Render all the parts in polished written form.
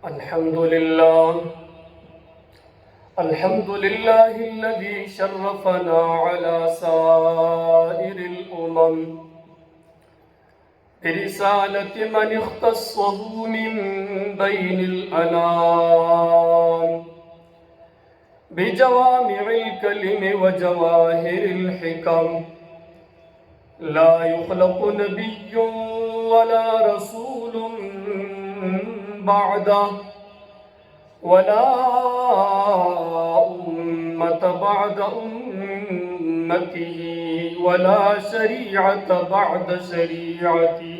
الحمد لله الذي شرفنا على سائر الأمم برسالة من اختصه من بين الأنام بجوامع الكلم وجواهر الحكم. لا يخلق نبي ولا رسول بعده ولا أمة بعد أمته ولا شريعة بعد شريعته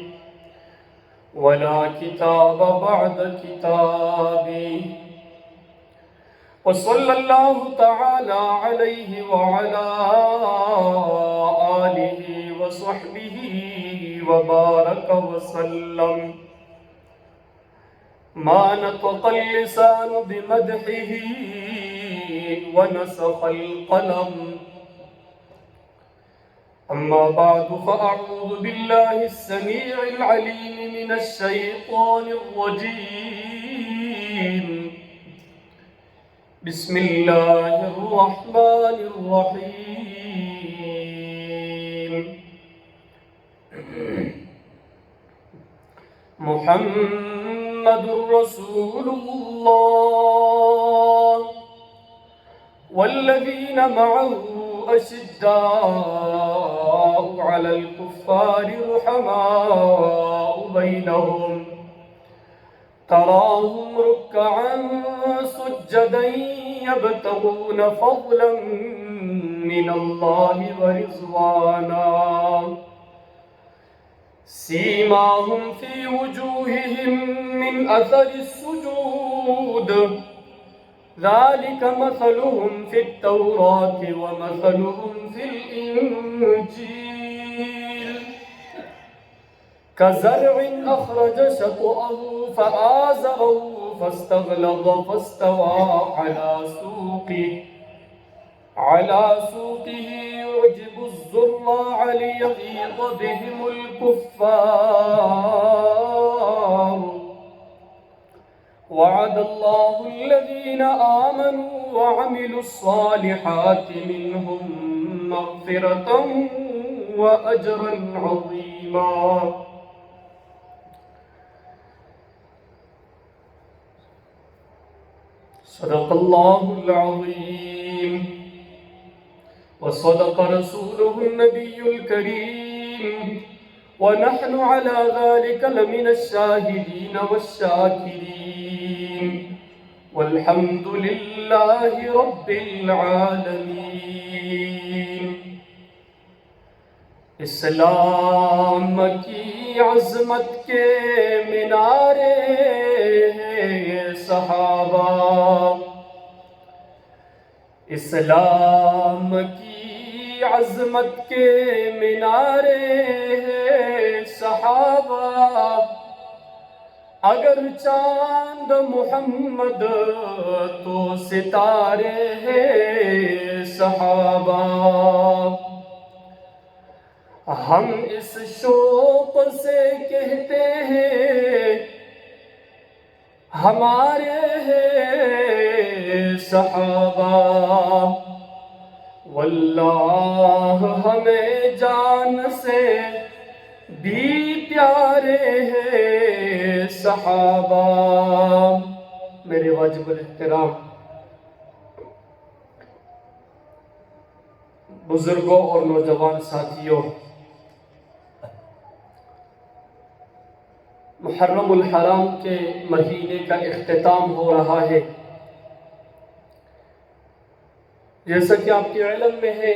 ولا كتاب بعد كتابه. وصلى الله تعالى عليه وعلى آله وصحبه وبارك وسلم. ما نطق اللسان بمدحه ونسخ القلم. أما بعد فأعوذ بالله السميع العليم من الشيطان الرجيم. بسم الله الرحمن الرحيم. محمد رسول الله والذين معه أشداء على الكفار رحماء بينهم تراهم ركعا سجدا يبتغون فضلا من الله ورضوانا سيماهم في وجوههم من أثر السجود ذلك مثلهم في التوراة ومثلهم في الإنجيل كزرع أخرج شطأه فآزره فاستغلظ فاستوى على سوقه يعجب الزراع ليغيظ بهم الكفار. وعد الله الذين آمنوا وعملوا الصالحات منهم مغفرة وأجرا عظيما. صدق الله العظيم وصدق رسوله النبي الكريم ونحن على ذلك لمن الشاهدين والشاكرين والحمد لله رب العالمين. اسلام کی عظمت کے مینارے ہیں صحابہ، اسلام کی عظمت کے مینارے ہیں صحابہ، اگر چاند محمد تو ستارے ہیں صحابہ. ہم اس شوق سے کہتے ہیں ہمارے ہیں صحابہ، واللہ ہمیں جان سے بھی پیارے ہیں صحابہ. میرے واجب الاحترام بزرگوں اور نوجوان ساتھیوں، محرم الحرام کے مہینے کا اختتام ہو رہا ہے. جیسا کہ آپ کے علم میں ہے،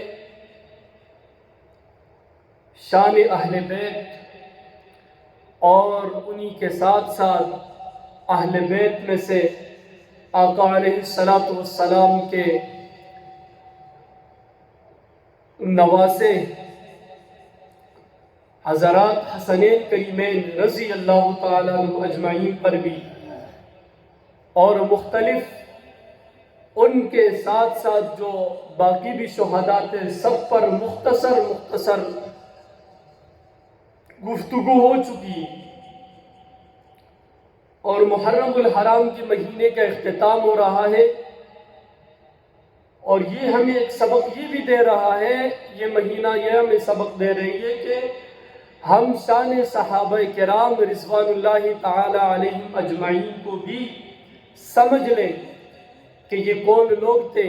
شان اہل بیت اور انہی کے ساتھ ساتھ اہل بیت میں سے آقا علیہ السلام کے نواسے حضرات حسنین کریمین رضی اللہ تعالیٰ عنہ اجمعین پر بھی، اور مختلف ان کے ساتھ ساتھ جو باقی بھی شہداء تھے سب پر مختصر گفتگو ہو چکی، اور محرم الحرام کے مہینے کا اختتام ہو رہا ہے، اور یہ ہمیں ایک سبق یہ بھی دے رہا ہے، یہ مہینہ یہ ہمیں سبق دے رہی ہے کہ ہم شان صحابہ کرام رضوان اللہ تعالی علیہم اجمعین کو بھی سمجھ لیں کہ یہ کون لوگ تھے۔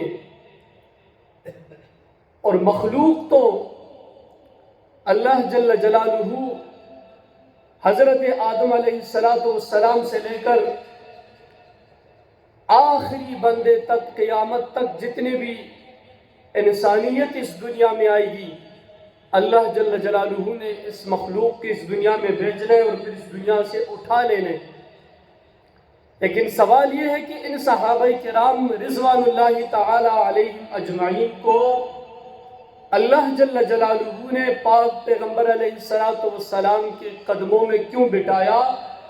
اور مخلوق تو اللہ جل جلالہ حضرت آدم علیہ السلام سے لے کر آخری بندے تک، قیامت تک جتنے بھی انسانیت اس دنیا میں آئے گی، اللہ جل جلالہ نے اس مخلوق کی اس دنیا میں بھیجنے اور پھر اس دنیا سے اٹھا لینے۔ لیکن سوال یہ ہے کہ ان صحابہ کرام رضوان اللہ تعالی علیہم اجمعین کو اللہ جل جلالہ نے پاک پیغمبر علیہ السلام کے قدموں میں کیوں بٹھایا،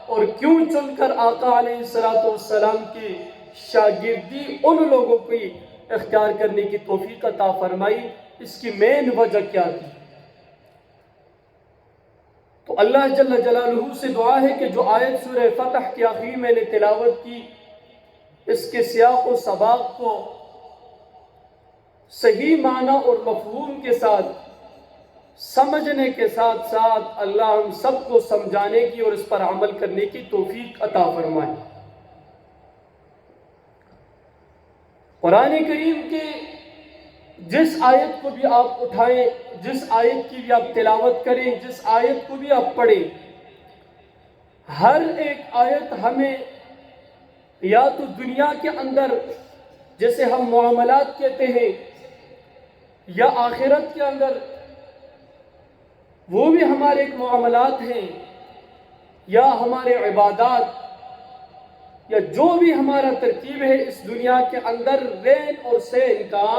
اور کیوں چن کر آقا علیہ السلام کی شاگردی ان لوگوں کو اختیار کرنے کی توفیق عطا فرمائی، اس کی مین وجہ کیا تھی؟ تو اللہ جل جلالہ سے دعا ہے کہ جو آیت سورہ فتح کی آخری میں نے تلاوت کی، اس کے سیاق و سباق کو صحیح معنی اور مفہوم کے ساتھ سمجھنے کے ساتھ ساتھ اللہ ہم سب کو سمجھانے کی اور اس پر عمل کرنے کی توفیق عطا فرمائے۔ قرآن کریم کے جس آیت کو بھی آپ اٹھائیں، جس آیت کی بھی آپ تلاوت کریں، جس آیت کو بھی آپ پڑھیں، ہر ایک آیت ہمیں یا تو دنیا کے اندر جیسے ہم معاملات کہتے ہیں، یا آخرت کے اندر وہ بھی ہمارے ایک معاملات ہیں، یا ہمارے عبادات، یا جو بھی ہمارا ترکیب ہے اس دنیا کے اندر رین اور سین کا،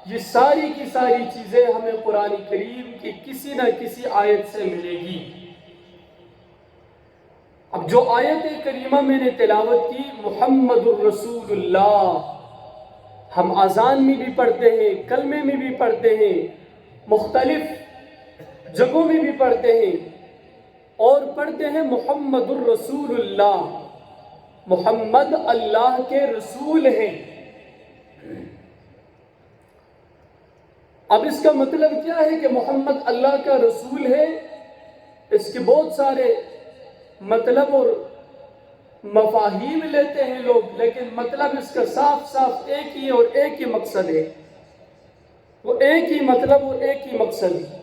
یہ ساری کی ساری چیزیں ہمیں قرآن کریم کی کسی نہ کسی آیت سے ملے گی۔ اب جو آیت کریمہ میں نے تلاوت کی، محمد الرسول اللہ، ہم اذان میں بھی پڑھتے ہیں، کلمے میں بھی پڑھتے ہیں، مختلف جگہوں میں بھی پڑھتے ہیں، اور پڑھتے ہیں محمد الرسول اللہ، محمد اللہ کے رسول ہیں۔ اب اس کا مطلب کیا ہے کہ محمد اللہ کا رسول ہے؟ اس کے بہت سارے مطلب اور مفاہیم لیتے ہیں لوگ، لیکن مطلب اس کا صاف صاف ایک ہی اور ایک ہی مقصد ہے، وہ ایک ہی مطلب اور ایک ہی مقصد ہے،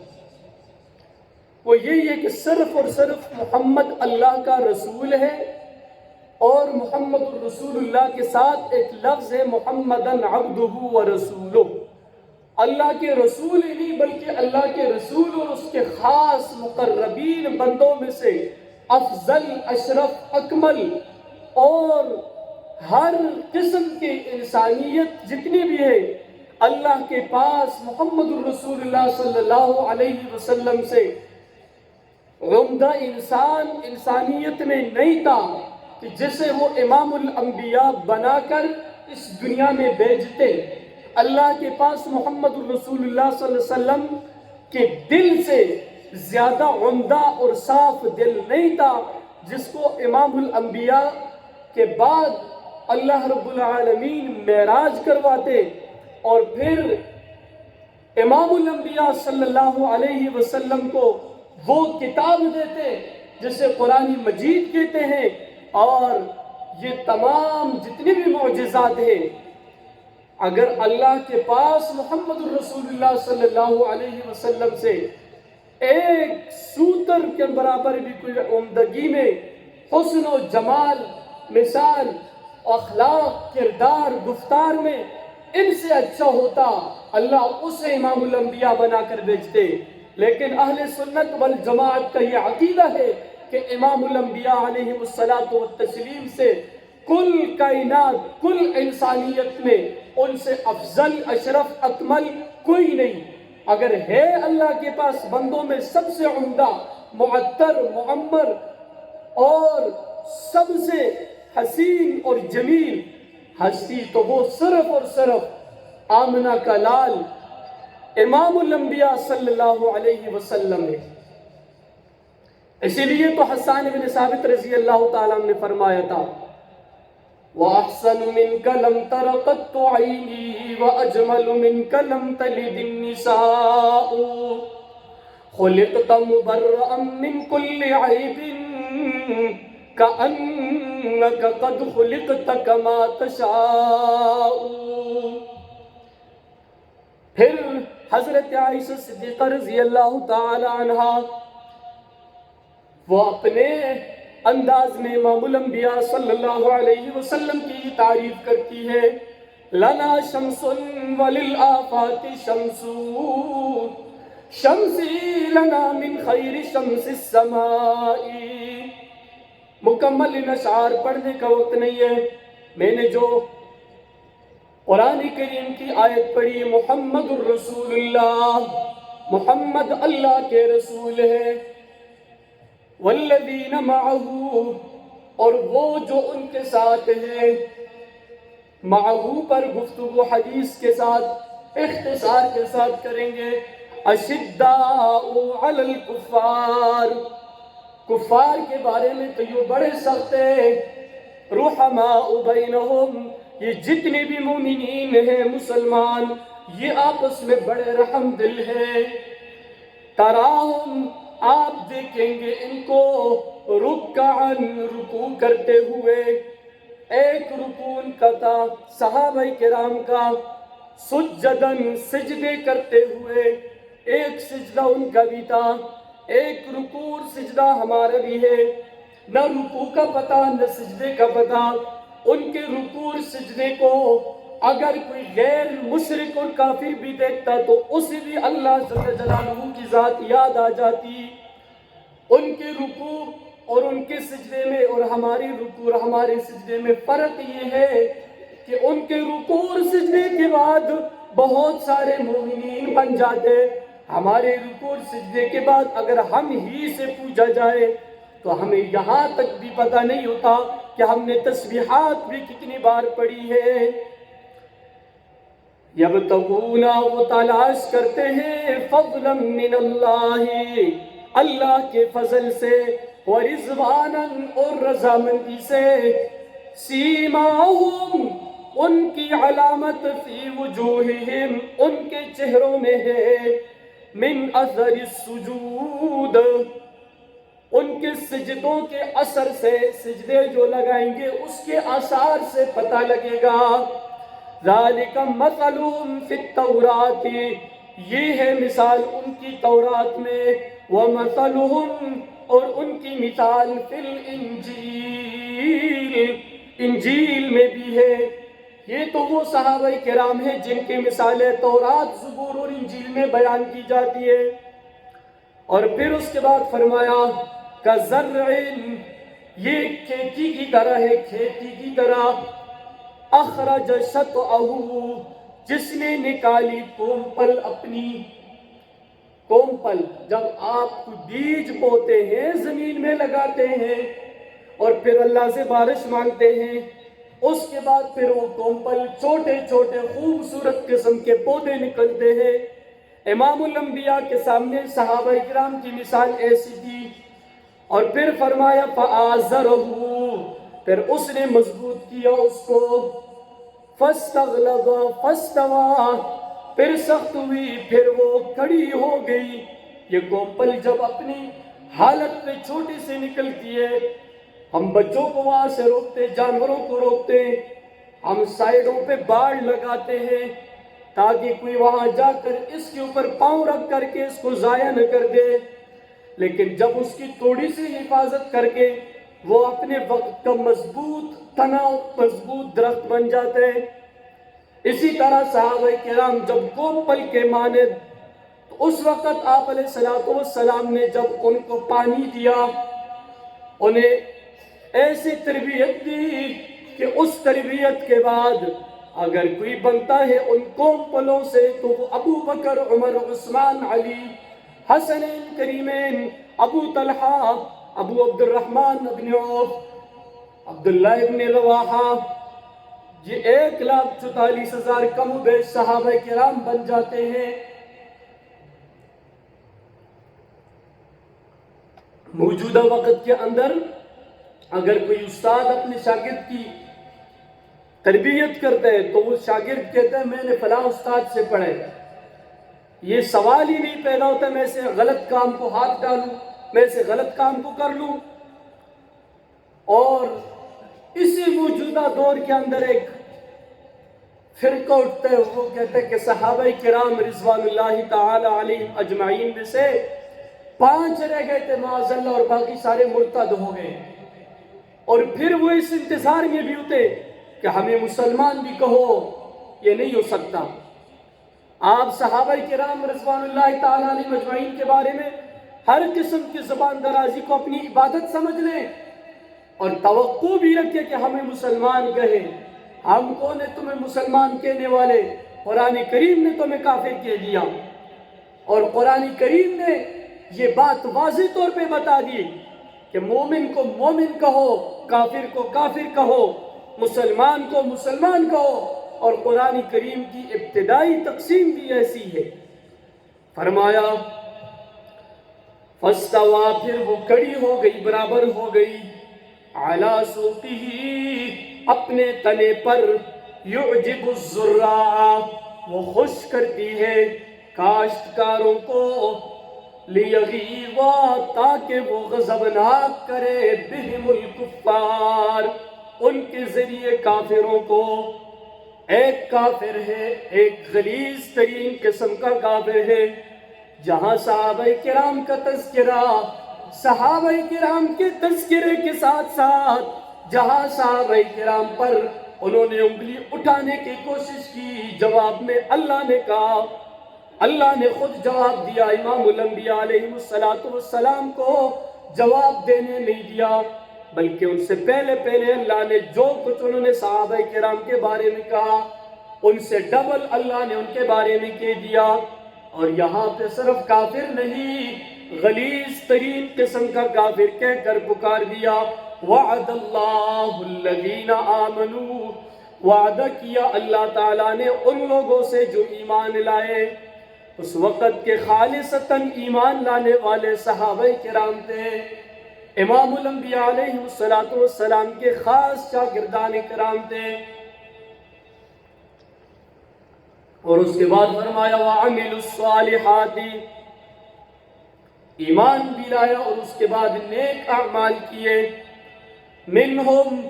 وہ یہی ہے کہ صرف اور صرف محمد اللہ کا رسول ہے، اور محمد الرسول اللہ کے ساتھ ایک لفظ ہے محمدً عبدہ ورسولہ، اللہ کے رسول ہی نہیں بلکہ اللہ کے رسول اور اس کے خاص مقربین بندوں میں سے افضل، اشرف، اکمل، اور ہر قسم کی انسانیت جتنی بھی ہے اللہ کے پاس محمد الرسول اللہ صلی اللہ علیہ وسلم سے عمدہ انسان انسانیت میں نہیں تھا کہ جسے وہ امام الانبیاء بنا کر اس دنیا میں بھیجتے۔ اللہ کے پاس محمد الرسول اللہ صلی اللہ علیہ وسلم کے دل سے زیادہ عمدہ اور صاف دل نہیں تھا جس کو امام الانبیاء کے بعد اللہ رب العالمین معراج کرواتے، اور پھر امام الانبیاء صلی اللہ علیہ وسلم کو وہ کتاب دیتے جسے قرآن مجید کہتے ہیں، اور یہ تمام جتنے بھی معجزات ہیں اگر اللہ کے پاس محمد الرسول اللہ صلی اللہ علیہ وسلم سے ایک سوتر کے برابر بھی کوئی عمدگی میں، حسن و جمال، مثال، اخلاق، کردار، گفتار میں ان سے اچھا ہوتا، اللہ اسے امام الانبیاء بنا کر بھیجتے۔ لیکن اہل سنت والجماعت کا یہ عقیدہ ہے کہ امام الانبیاء علیہ السلام سے کل کائنات، کل انسانیت میں ان سے افضل، اشرف، اکمل کوئی نہیں۔ اگر ہے اللہ کے پاس بندوں میں سب سے عمدہ، معطر، معمر اور سب سے حسین اور جمیل ہستی، تو وہ صرف اور صرف آمنہ کا لال امام الانبیاء صلی اللہ علیہ وسلم ہے۔ اسی لیے تو حسان بن ثابت رضی اللہ تعالیٰ عنہ نے فرمایا تھا وَأَحْسَنُ مِنْكَ لَمْ تَرَ قَطُّ عَيْنِي وَأَجْمَلُ مِنْكَ لَمْ تَلِدِ النِّسَاءُ خُلِقْتَ مُبَرَّأً مِنْ كُلِّ عَيْبٍ كَأَنَّكَ قَدْ خُلِقْتَ كَمَا تَشَاءُ۔ پھر حضرت عائشہ صدیقہ رضی اللہ تعالی عنہ وہ اپنے انداز میں امام الانبیاء صلی اللہ علیہ وسلم کی تعریف کرتی ہے لنا شمس وللآفات شمس شمسی لنا من خیر شمس السماء۔ مکمل ان اشعار پڑھنے کا وقت نہیں ہے، میں نے جو قرآن کریم کی آیت پڑھی محمد الرسول اللہ، محمد اللہ کے رسول ہے، والذین معہو، اور وہ جو ان کے ساتھ ہیں، معہو پر گفتگو حدیث کے ساتھ اختصار کے ساتھ کریں گے، اشداء علی الکفار، کفار کے بارے میں تو یہ بڑے سخت ہیں، رحماء بینہم، یہ جتنے بھی مومنین ہیں مسلمان یہ آپس میں بڑے رحم دل ہیں، تراہم، آپ دیکھیں گے ان کو رکعن، رکوع کرتے ہوئے، ایک رکوع ان کا تھا صحابہ کرام کا، سجدن، سجدے کرتے ہوئے، ایک سجدہ ان کا بھی تھا، ایک رکوع سجدہ ہمارا بھی ہے، نہ رکوع کا پتہ نہ سجدے کا پتہ، ان کے رکوع سجدے کو اگر کوئی غیر مشرک اور کافر بھی دیکھتا تو اسے بھی اللہ جل جلالہ کی ذات یاد آ جاتی۔ ان کے رکوع اور ان کے سجدے میں اور ہماری رکوع اور ہمارے سجدے میں فرق یہ ہے کہ ان کے رکوع اور سجدے کے بعد بہت سارے مومنین بن جاتے، ہمارے رکوع اور سجدے کے بعد اگر ہم ہی سے پوچھا جائے تو ہمیں یہاں تک بھی پتہ نہیں ہوتا کہ ہم نے تسبیحات بھی کتنی بار پڑھی ہے۔ یبتغون، وہ تلاش کرتے ہیں، فضلا من اللہ، اللہ کے فضل سے، ورضوانا، اور رضامندی سے، سیماہم، ان کی علامت، فی وجوہہم، ان کے چہروں میں ہے، من اثر السجود، ان کے سجدوں کے اثر سے، سجدے جو لگائیں گے اس کے آثار سے پتہ لگے گا۔ ذالک مثلہم فی التوراۃ، یہ ہے مثال ان کی تورات میں، ومثلہم، اور ان کی مثال فی الانجیل، انجیل میں بھی ہے۔ یہ تو وہ صحابہ کرام ہیں جن کی مثالیں تورات، زبور اور انجیل میں بیان کی جاتی ہے۔ اور پھر اس کے بعد فرمایا کزرع، یہ کھیتی کی طرح ہے، کھیتی کی طرح، اخرج شطأہ، جس نے نکالی کومپل اپنی، کومپل جب آپ کو بیج بوتے ہیں، زمین میں لگاتے ہیں اور پھر اللہ سے بارش مانگتے ہیں، اس کے بعد پھر وہ کومپل چھوٹے چھوٹے خوبصورت قسم کے پودے نکلتے ہیں۔ امام الانبیاء کے سامنے صحابہ کرام کی مثال ایسی تھی۔ اور پھر فرمایا فآزرہ، پھر اس نے مضبوط کیا اس کو، فاستغلظ فاستوى، پھر سخت ہوئی، پھر وہ کھڑی ہو گئی۔ یہ کومپل جب اپنی حالت پہ چھوٹی سے نکلتی ہے، ہم بچوں کو وہاں سے روکتے، جانوروں کو روکتے، ہم سائیڈوں پہ باڑ لگاتے ہیں تاکہ کوئی وہاں جا کر اس کے اوپر پاؤں رکھ کر کے اس کو ضائع نہ کر دے، لیکن جب اس کی تھوڑی سی حفاظت کر کے وہ اپنے وقت کا مضبوط تنا، مضبوط درخت بن جاتے ہیں۔ اسی طرح صحابہ کرام جب کومپل کے مانند، تو اس وقت آپ علیہ السلام نے جب ان کو پانی دیا، انہیں ایسی تربیت دی کہ اس تربیت کے بعد اگر کوئی بنتا ہے ان کومپلوں سے تو وہ ابو بکر، عمر، عثمان، علی، حسنین کریمین، ابو طلحہ، ابو عبد الرحمن ابن عوف، عبداللہ ابن رواحہ، یہ 1,44,000 کم و بیش صحابہ کرام بن جاتے ہیں۔ موجودہ وقت کے اندر اگر کوئی استاد اپنے شاگرد کی تربیت کرتا ہے تو وہ شاگرد کہتا ہے میں نے فلاں استاد سے پڑھا ہے، یہ سوال ہی نہیں پیدا ہوتا میں سے غلط کام کو ہاتھ ڈالوں، میں سے غلط کام کو کر لوں۔ اور اسی موجودہ دور کے اندر ایک فرقہ اٹھتا ہے، وہ کہتا ہے کہ صحابہ کرام رضوان اللہ تعالی علیہم اجمعین میں سے 5 رہ گئے تھے معاذ اللہ اور باقی سارے مرتد ہو گئے، اور پھر وہ اس انتظار میں بھی ہوتے کہ ہمیں مسلمان بھی کہو۔ یہ نہیں ہو سکتا۔ آپ صحابہ کرام رضوان اللہ تعالی علیہم اجمعین کے بارے میں ہر قسم کی زبان درازی کو اپنی عبادت سمجھ لیں اور توقع بھی رکھے کہ ہمیں مسلمان کہیں۔ ہم کون ہیں تمہیں مسلمان کہنے والے؟ قرآن کریم نے تمہیں کافر کہہ دیا، اور قرآن کریم نے یہ بات واضح طور پہ بتا دی کہ مومن کو مومن کہو، کافر کو کافر کہو، مسلمان کو مسلمان کہو، اور قرآن کریم کی ابتدائی تقسیم بھی ایسی ہے۔ فرمایا فَاسْتَوَى، پھر وہ کڑی ہو گئی، برابر ہو گئی، عَلَى سُوقِهِ، اپنے تنے پر، يُعْجِبُ الزُّرَّاعَ، وہ خوش کرتی ہے کاشتکاروں کو، لِيَغِيظَ، تاکہ وہ غضبناک کرے، بِهِمُ الْكُفَّارِ، ان کے ذریعے کافروں کو۔ ایک کافر ہے، ایک غلیظ ترین قسم کا کافر ہے، جہاں صحابہ کرام کا تذکرہ، صحابہ کرام کے تذکرے کے ساتھ ساتھ جہاں صحابہ کرام پر انہوں نے انگلی اٹھانے کی کوشش کی، جواب میں اللہ نے کہا، اللہ نے خود جواب دیا، امام الانبیاء علیہ السلام کو جواب دینے نہیں دیا، بلکہ ان سے پہلے اللہ نے جو کچھ انہوں نے صحابہ کرام کے بارے میں کہا ان سے ڈبل اللہ نے ان کے بارے میں کہہ دیا۔ اور یہاں پہ صرف کافر نہیں، غلیظ ترین قسم کا کافر کہہ کر پکار دیا، وعد اللہ الذین آمنوا، وعدہ کیا اللہ تعالیٰ نے ان لوگوں سے جو ایمان لائے۔ اس وقت کے خالصتاً ایمان لانے والے صحابہ کرام تھے، امام الانبیاء علیہ السلام کے خاص شاگردان کرام تھے۔ اور اس کے بعد فرمایا وَعَمِلُوا الصَّالِحَاتِ، ایمان بھی لایا اور اس کے بعد نیک اعمال کیے، منہم،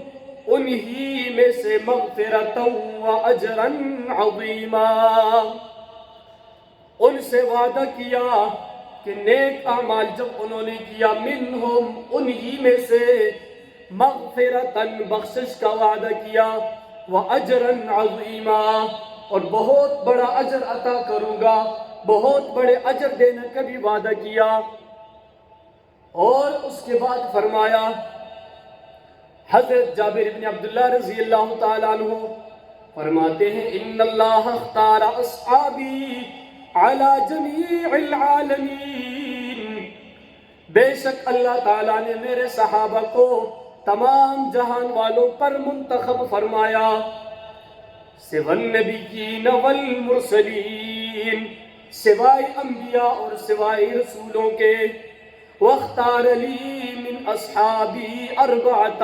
انہی میں سے، مغفرة وَأَجْرًا عَظِيمًا، ان سے وعدہ کیا کہ نیک اعمال جب انہوں نے کیا، منہم، انہی میں سے، مغفرتاً، بخشش کا وعدہ کیا، وَأَجْرًا عَظِيمًا، اور بہت بڑا اجر عطا کروں گا، بہت بڑے اجر دینے کا بھی وعدہ کیا۔ اور اس کے بعد فرمایا، حضرت جابر بن عبداللہ رضی اللہ تعالیٰ عنہ فرماتے ہیں ان اللہ اختار اصحابی علی جمیع العالمین، بے شک اللہ تعالیٰ نے میرے صحابہ کو تمام جہان والوں پر منتخب فرمایا، سوى النبیین والمرسلین، سوائے انبیاء اور سوائے رسولوں کے، واختار لی من اصحابی اربعۃ،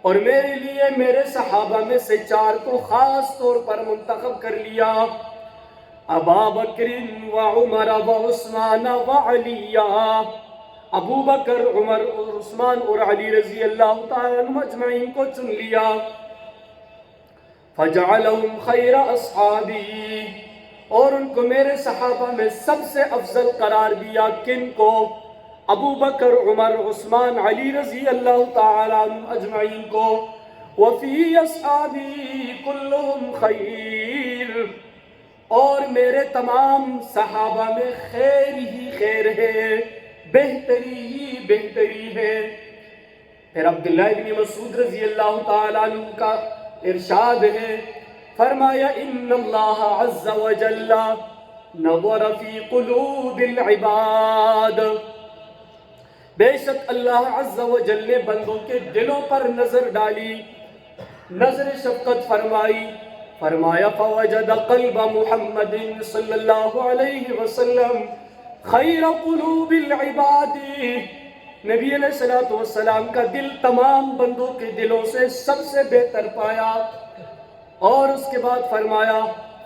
اور میرے لیے میرے صحابہ میں سے 4 کو خاص طور پر منتخب کر لیا، ابا بکر وعمر وعثمان وعلی، ابو بکر، عمر اور عثمان اور علی رضی اللہ تعالیٰ عنہم اجمعین کو چن لیا، فجعلہم خیر اصحابی، اور ان کو میرے صحابہ میں سب سے افضل قرار دیا، کن کو؟ ابو بکر، عمر، عثمان، علی رضی اللہ تعالیٰ عنہم اجمعین کو، وفی اصحابی کلہم خیر، اور میرے تمام صحابہ میں خیر ہی خیر ہے، بہتری ہی بہتری ہے۔ پھر عبداللہ بن مسعود رضی اللہ تعالیٰ عنہ کا ارشاد ہے، فرمایا ان اللہ عز وجل نظر فی قلوب العباد، بے شک اللہ عز وجل نے بندوں کے دلوں پر نظر ڈالی، نظر شفقت فرمائی، فرمایا فوجد قلب محمد صلی اللہ علیہ وسلم خیر قلوب العباد، نبی علیہ الصلوۃ والسلام کا دل تمام بندوں کے دلوں سے سب سے بہتر پایا، اور اس کے بعد فرمایا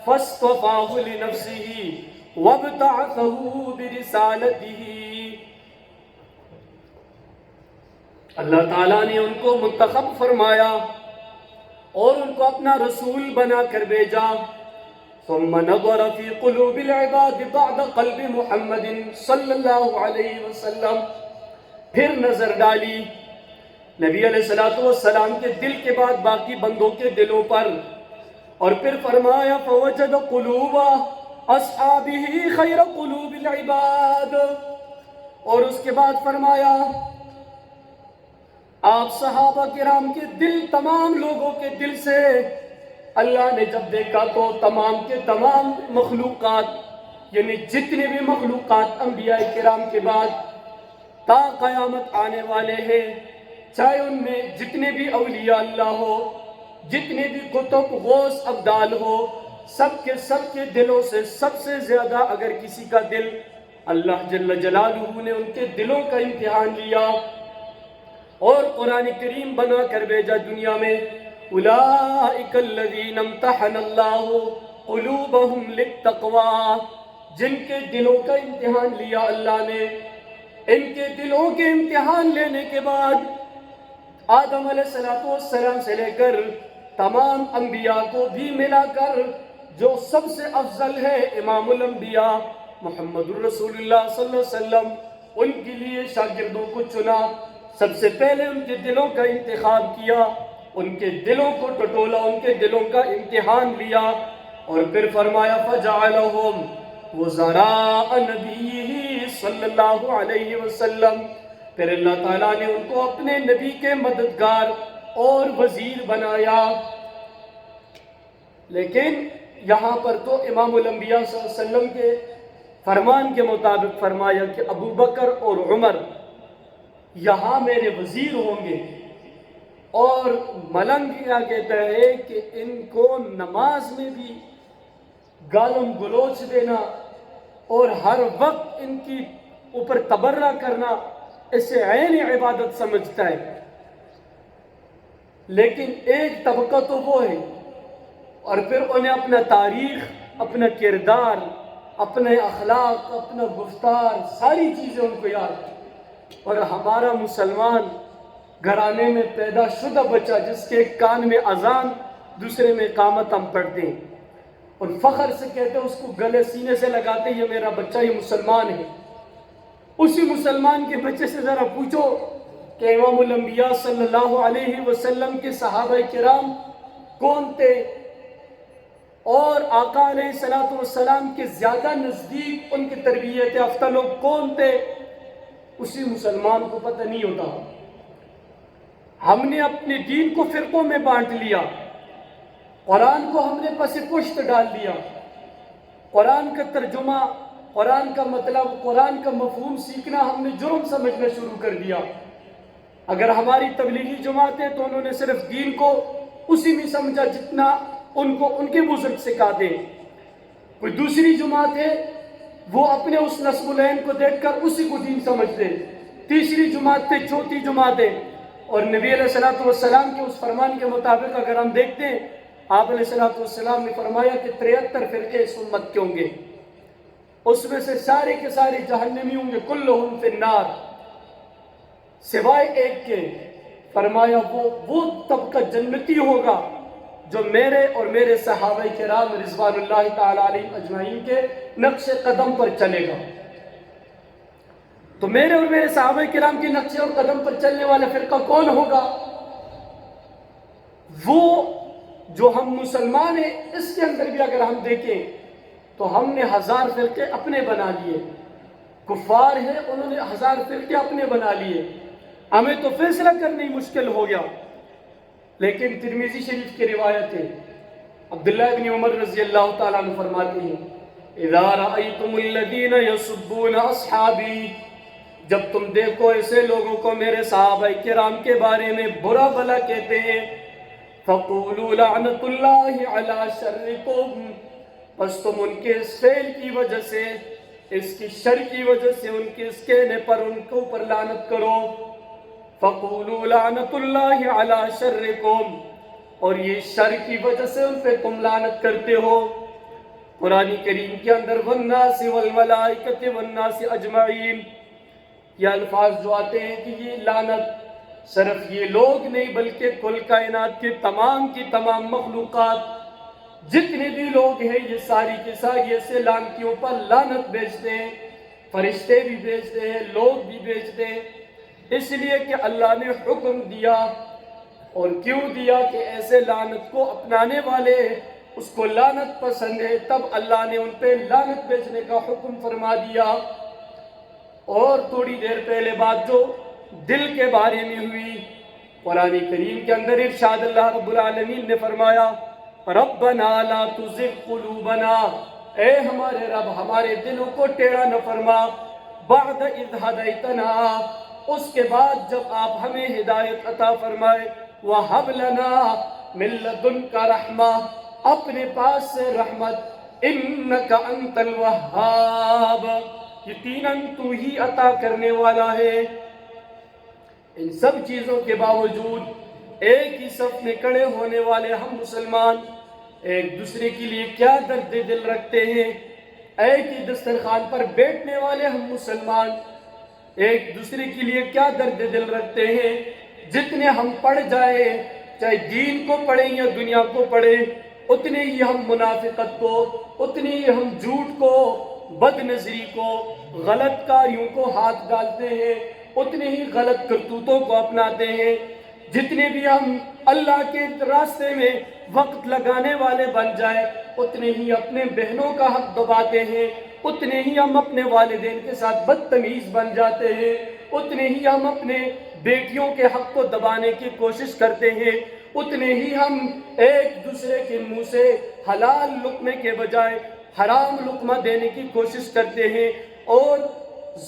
فاصطفاہ لنفسہ وابتعثہ برسالتہ، اللہ تعالیٰ نے ان کو منتخب فرمایا اور ان کو اپنا رسول بنا کر بھیجا۔ ثم نظر في قلوب العباد بعد قلب محمد صلی اللہ علیہ وسلم، پھر نظر ڈالی نبی علیہ الصلوۃ والسلام کے دل کے بعد باقی بندوں کے دلوں پر، اور پھر فرمایا فوجد قلوب اصحابہ خیر قلوب العباد، اور اس کے بعد فرمایا آپ صحابہ کرام کے دل تمام لوگوں کے دل سے اللہ نے جب دیکھا تو تمام کے تمام مخلوقات، یعنی جتنے بھی مخلوقات انبیاء کرام کے بعد تا قیامت آنے والے ہیں، چاہے ان میں جتنے بھی اولیاء اللہ ہو، جتنے بھی کتب غوث ابدال ہو، سب کے دلوں سے سب سے زیادہ اگر کسی کا دل اللہ جل جلالہ نے ان کے دلوں کا امتحان لیا اور قرآن کریم بنا کر بھیجا دنیا میں، اولئک الذین امتحن اللہ قلوبہم للتقوی، جن کے دلوں کا امتحان لیا اللہ نے، ان کے دلوں کے امتحان لینے کے بعد آدم علیہ السلام سے لے کر تمام انبیاء کو بھی ملا کر جو سب سے افضل ہے امام الانبیاء محمد الرسول اللہ صلی اللہ علیہ وسلم، ان کے لیے شاگردوں کو چنا، سب سے پہلے ان کے دلوں کا انتخاب کیا، ان کے دلوں کو ٹٹولا، ان کے دلوں کا امتحان لیا، اور پھر فرمایا فَجَعَلَهُمْ وَزَرَاءَ نَبِيِّهِ صلی اللہ علیہ وسلم، پھر اللہ تعالیٰ نے ان کو اپنے نبی کے مددگار اور وزیر بنایا۔ لیکن یہاں پر تو امام الانبیاء صلی اللہ علیہ وسلم کے فرمان کے مطابق فرمایا کہ ابو بکر اور عمر یہاں میرے وزیر ہوں گے، اور ملنگ کیا کہتا ہے کہ ان کو نماز میں بھی گالم گلوچ دینا اور ہر وقت ان کی اوپر تبرہ کرنا اسے عین عبادت سمجھتا ہے۔ لیکن ایک طبقہ تو وہ ہے، اور پھر انہیں اپنا تاریخ، اپنا کردار، اپنے اخلاق، اپنا گفتار، ساری چیزیں ان کو یاد ہیں۔ اور ہمارا مسلمان گھرانے میں پیدا شدہ بچہ جس کے ایک کان میں اذان دوسرے میں اقامت ہم پڑھتے ہیں اور فخر سے کہتے ہیں، اس کو گلے سینے سے لگاتے ہیں، یہ میرا بچہ، یہ مسلمان ہے۔ اسی مسلمان کے بچے سے ذرا پوچھو کہ امام الانبیاء صلی اللہ علیہ وسلم کے صحابہ کرام کون تھے، اور آقا علیہ السلام کے زیادہ نزدیک ان کی تربیت یافتہ لوگ کون تھے، اسی مسلمان کو پتہ نہیں ہوتا۔ ہم نے اپنے دین کو فرقوں میں بانٹ لیا، قرآن کو ہم نے پس پشت ڈال دیا، قرآن کا ترجمہ، قرآن کا مطلب، قرآن کا مفہوم سیکھنا ہم نے جرم سمجھنا شروع کر دیا۔ اگر ہماری تبلیغی جماعت ہے تو انہوں نے صرف دین کو اسی میں سمجھا جتنا ان کو ان کے بزرگ سکھاتے ہیں۔ کوئی دوسری جماعت ہے وہ اپنے اس نسب العین کو دیکھ کر اسی کو دین سمجھتے ہیں۔ تیسری جماعت ہے، چوتھی جماعت ہے، اور نبی علیہ السلام کے اس فرمان کے مطابق اگر ہم دیکھتے ہیں، آپ علیہ السلام نے فرمایا کہ 73 فرقے اس امت کے ہوں گے، اس میں سے سارے کے سارے جہنمی ہوں گے، کلہم فی النار، سوائے ایک کے۔ فرمایا وہ طبقہ جنتی ہوگا جو میرے اور میرے صحابہ کرام رضوان اللہ تعالی علیہم اجمعین کے نقش قدم پر چلے گا۔ تو میرے اور میرے صحابہ کرام کے نقش اور قدم پر چلنے والا فرقہ کون ہوگا؟ وہ جو ہم مسلمان ہیں، اس کے اندر بھی اگر ہم دیکھیں تو ہم نے 1000 فرقے اپنے بنا لیے، کفار ہیں انہوں نے 1000 فرقے اپنے بنا لیے، ہمیں تو فیصلہ کرنا ہی مشکل ہو گیا۔ لیکن ترمذی شریف کی روایت ہے، عبداللہ ابن عمر رضی اللہ تعالیٰ عنہ فرماتے ہیں، اذا رأیتم الذین یسبون اصحابی، جب تم دیکھو ایسے لوگوں کو میرے صحابہ کرام کے بارے میں برا بھلا کہتے ہیں، فقولوا لعنت اللہ علی شرکم، پس تم ان کے اس فعل کی وجہ سے اس کی شر کی وجہ سے ان کے اس کہنے پر ان کے اوپر لعنت کرو. فَقُولُوا لَعْنَةُ اللَّهِ عَلَى شَرِّكُمْ, اور یہ شر کی وجہ سے ان پہ تم لعنت کرتے ہو. قرآن کریم کے اندر وَالنَّاسِ وَالْمَلَائِكَةِ وَالنَّاسِ أَجْمَعِينَ, یہ الفاظ جو آتے ہیں کہ یہ لعنت صرف یہ لوگ نہیں بلکہ کل کائنات کے تمام کی تمام مخلوقات جتنے بھی لوگ ہیں یہ ساری کی ساری ایسے لعنتیوں پر لعنت بھیجتے ہیں. فرشتے بھی بھیجتے ہیں, لوگ بھی بھیجتے ہیں, اس لیے کہ اللہ نے حکم دیا. اور کیوں دیا؟ کہ ایسے لعنت کو اپنانے والے اس کو لعنت پسند ہے, تب اللہ نے ان پہ لعنت بھیجنے کا حکم فرما دیا. اور تھوڑی دیر پہلے بات جو دل کے بارے میں ہوئی, قرآن کریم کے اندر ارشاد اللہ رب العالمین نے فرمایا ربنا لا تزغ قلوبنا, اے ہمارے رب ہمارے دلوں کو ٹیڑھا نہ فرما, بعد اذ ہدیتنا, اس کے بعد جب آپ ہمیں ہدایت عطا فرمائے, وہب لنا من لدنک رحمہ, اپنے پاس سے رحمت, انک انت الوہاب, یقیناً تو ہی عطا کرنے والا ہے. ان سب چیزوں کے باوجود ایک ہی صف میں کھڑے ہونے والے ہم مسلمان ایک دوسرے کے لیے کیا درد دل رکھتے ہیں. ایک ہی دسترخوان پر بیٹھنے والے ہم مسلمان ایک دوسرے کے لیے کیا درد دل رکھتے ہیں. جتنے ہم پڑھ جائیں, چاہے دین کو پڑھیں یا دنیا کو پڑھیں, اتنے ہی ہم منافقت کو, اتنے ہی ہم جھوٹ کو, بد نظری کو, غلط کاریوں کو ہاتھ ڈالتے ہیں, اتنے ہی غلط کرتوتوں کو اپناتے ہیں. جتنے بھی ہم اللہ کے راستے میں وقت لگانے والے بن جائیں, اتنے ہی اپنے بہنوں کا حق دباتے ہیں, اتنے ہی ہم اپنے والدین کے ساتھ بدتمیز بن جاتے ہیں, اتنے ہی ہم اپنے بیٹیوں کے حق کو دبانے کی کوشش کرتے ہیں, اتنے ہی ہم ایک دوسرے کے منہ سے حلال لقمے کے بجائے حرام لقمہ دینے کی کوشش کرتے ہیں, اور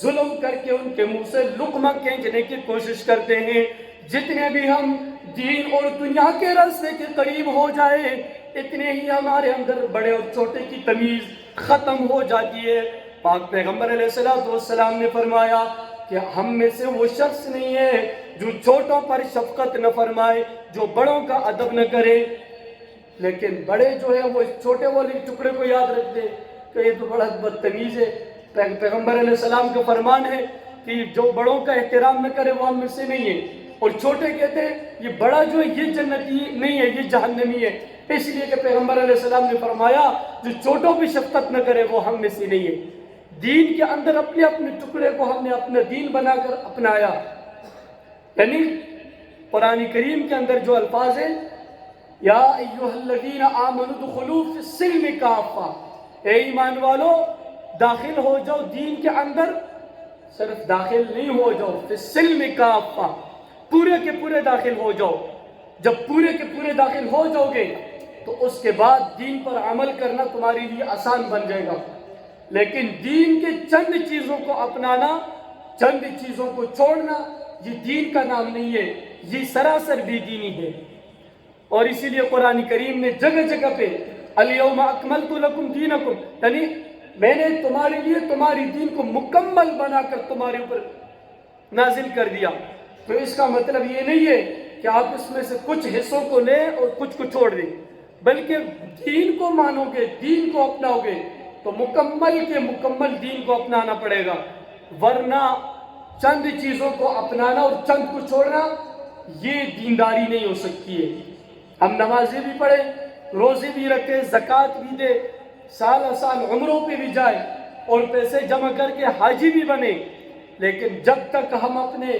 ظلم کر کے ان کے منہ سے لقمہ کھینچنے کی کوشش کرتے ہیں. جتنے بھی ہم دین اور دنیا کے راستے کے قریب ہو جائے, اتنے ہی ہمارے اندر بڑے اور چھوٹے کی تمیز ختم ہو جاتی ہے. پاک پیغمبر علیہ السلام نے فرمایا کہ ہم میں سے وہ شخص نہیں ہے جو چھوٹوں پر شفقت نہ فرمائے, جو بڑوں کا ادب نہ کرے. لیکن بڑے جو ہے وہ چھوٹے والے ٹکڑے کو یاد رکھتے کہ یہ تو بڑا بدتمیز ہے. پیغمبر علیہ السلام کا فرمان ہے کہ جو بڑوں کا احترام نہ کرے وہ ہم میں سے نہیں ہے, اور چھوٹے کہتے ہیں یہ بڑا جو ہے یہ جنتی نہیں ہے, یہ جہنمی ہے. اس لیے کہ پیغمبر علیہ السلام نے فرمایا جو چھوٹوں پہ شفقت نہ کرے وہ ہم میں سے نہیں ہے. دین کے اندر اپنے اپنے ٹکڑے کو ہم نے اپنا دین بنا کر اپنایا. یعنی قرآن کریم کے اندر جو الفاظ ہیں یا ایھا الذین آمنوا ادخلوا فی السلم کافہ, اے ایمان والو داخل ہو جاؤ دین کے اندر, صرف داخل نہیں ہو جاؤ, فی السلم کافہ, پورے کے پورے داخل ہو جاؤ. جب پورے کے پورے داخل ہو جاؤ گے تو اس کے بعد دین پر عمل کرنا تمہارے لیے آسان بن جائے گا. لیکن دین کے چند چیزوں کو اپنانا, چند چیزوں کو چھوڑنا, یہ دین کا نام نہیں ہے, یہ سراسر بے دینی ہے. اور اسی لیے قرآن کریم نے جگہ جگہ پہ الیوم اکملت لکم دینکم, یعنی میں نے تمہارے لیے تمہاری دین کو مکمل بنا کر تمہارے اوپر نازل کر دیا. تو اس کا مطلب یہ نہیں ہے کہ آپ اس میں سے کچھ حصوں کو لیں اور کچھ کو چھوڑ دیں, بلکہ دین کو مانو گے, دین کو اپناؤ گے تو مکمل کے مکمل دین کو اپنانا پڑے گا. ورنہ چند چیزوں کو اپنانا اور چند کو چھوڑنا یہ دینداری نہیں ہو سکتی ہے. ہم نمازیں بھی پڑھیں, روزے بھی رکھیں, زکوٰۃ بھی دے, سال سال عمروں پہ بھی جائیں اور پیسے جمع کر کے حاجی بھی بنے, لیکن جب تک ہم اپنے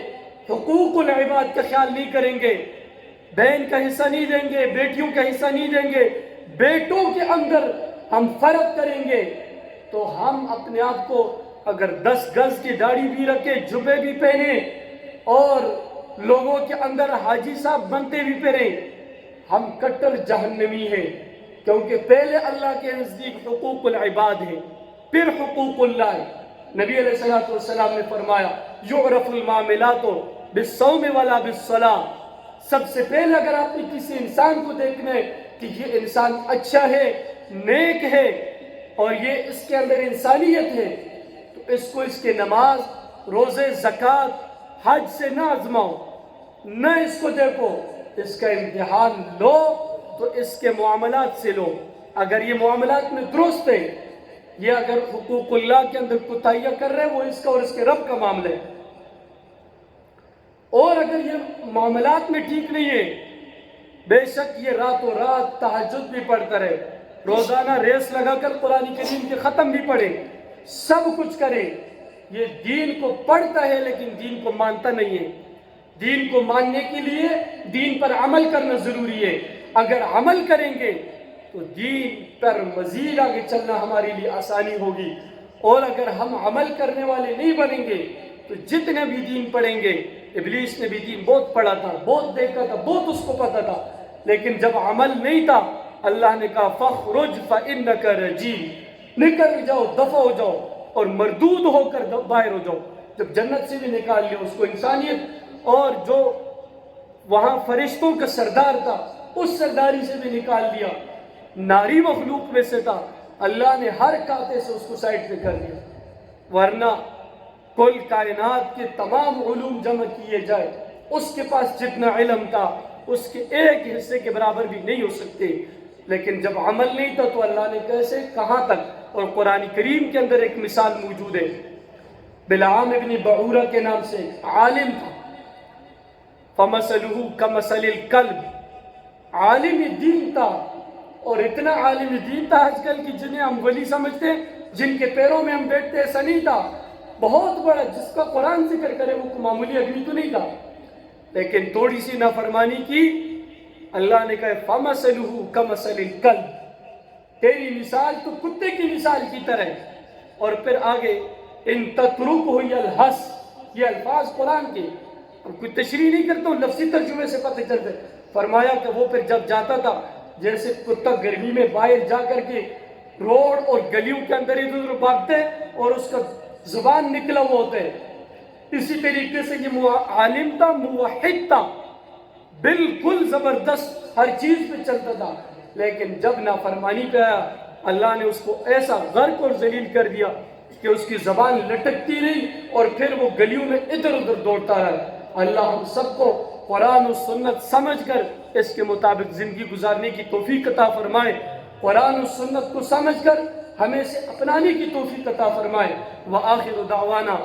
حقوق العباد کا خیال نہیں کریں گے, بہن کا حصہ نہیں دیں گے, بیٹیوں کا حصہ نہیں دیں گے, بیٹوں کے اندر ہم فرق کریں گے, تو ہم اپنے آپ کو اگر 10 گز کی داڑھی بھی رکھے, جبے بھی پہنے اور لوگوں کے اندر حاجی صاحب بنتے بھی پھریں, ہم کٹر جہنمی ہیں. کیونکہ پہلے اللہ کے نزدیک حقوق العباد ہے, پھر حقوق اللہ. نبی علیہ السلام نے فرمایا یعرف المعاملات بالصوم ولا بالصلاۃ, سب سے پہلے اگر آپ نے کسی انسان کو دیکھنا ہے کہ یہ انسان اچھا ہے, نیک ہے, اور یہ اس کے اندر انسانیت ہے, اس کو اس کے نماز، روزے، زکوٰۃ، حج سے نہ آزماؤ، نہ اس کو دیکھو، اس کا امتحان لو تو اس کے معاملات سے لو۔ اگر یہ معاملات میں درست ہے، یہ اگر حقوق اللہ کے اندر کوتاہیاں کر رہے وہ اس کا اور اس کے رب کا معاملہ ہے، اور اگر یہ معاملات میں ٹھیک نہیں ہے، بے شک یہ راتوں رات تہجد بھی پڑھتا رہے، روزانہ ریس لگا کر قرآن کریم کے ختم بھی پڑھے، سب کچھ کرے، یہ دین کو پڑھتا ہے لیکن دین کو مانتا نہیں ہے۔ دین کو ماننے کے لیے دین پر عمل کرنا ضروری ہے۔ اگر عمل کریں گے تو دین پر مزید آگے چلنا ہمارے لیے آسانی ہوگی، اور اگر ہم عمل کرنے والے نہیں بنیں گے تو جتنے بھی دین پڑھیں گے، ابلیس نے بھی دین بہت پڑھا تھا، بہت دیکھا تھا، بہت اس کو پتا تھا، لیکن جب عمل نہیں تھا اللہ نے کہا فَخْرُجْ فَإِنَّكَ رَجِيمٌ، نکل جاؤ، دفع ہو جاؤ اور مردود ہو کر باہر ہو جاؤ۔ جب جنت سے بھی نکال لیا اس کو انسانیت اور جو وہاں فرشتوں کا سردار تھا اس سرداری سے بھی نکال دیا، ناری مخلوق میں سے تھا، اللہ نے ہر کاتے سے اس کو سائڈ پہ کر دیا، ورنہ کل کائنات کے تمام علوم جمع کیے جائے اس کے پاس جتنا علم تھا اس کے ایک حصے کے برابر بھی نہیں ہو سکتے، لیکن جب عمل نہیں تھا تو اللہ نے کیسے کہاں تک۔ اور قرآن کریم کے اندر ایک مثال موجود ہے، بلعام ابن بعورہ کے نام سے عالم تھا، فَمَثَلُهُ كَمَثَلِ الْكَلْبِ، عالم دین تھا، اور اتنا عالم دین تھا آج کل کی جنہیں ہم ولی سمجھتے ہیں، جن کے پیروں میں ہم بیٹھتے ایسا نہیں تھا، بہت بڑا جس کا قرآن ذکر کرے وہ معمولی آدمی تو نہیں تھا، لیکن تھوڑی سی نافرمانی کی، اللہ نے کہا فَمَثَلُهُ كَمَثَلِ الْكَلْبِ، تیری مثال تو کتے کی مثال کی طرح۔ اور پھر آگے ان تترکہ یلہث، یہ الفاظ قرآن کے، اور کوئی تشریح نہیں کرتا ہوں، لفظی ترجمے سے پتہ چلتے، فرمایا کہ وہ پھر جب جاتا تھا جیسے کتا گرمی میں باہر جا کر کے روڈ اور گلیوں کے اندر ادھر ادھر بھاگتے اور اس کا زبان نکلا ہوا ہوتا ہے، اسی طریقے سے یہ عالم تھا، موحد تھا، بالکل زبردست ہر چیز پہ چلتا تھا، لیکن جب نافرمانی پہ آیا اللہ نے اس کو ایسا غرق اور ذلیل کر دیا کہ اس کی زبان لٹکتی رہی اور پھر وہ گلیوں میں ادھر ادھر دوڑتا رہا۔ اللہ ہم سب کو قرآن و سنت سمجھ کر اس کے مطابق زندگی گزارنے کی توفیق عطا فرمائے، قرآن و سنت کو سمجھ کر ہمیں اسے اپنانے کی توفیق عطا فرمائے۔ وآخر دعوانا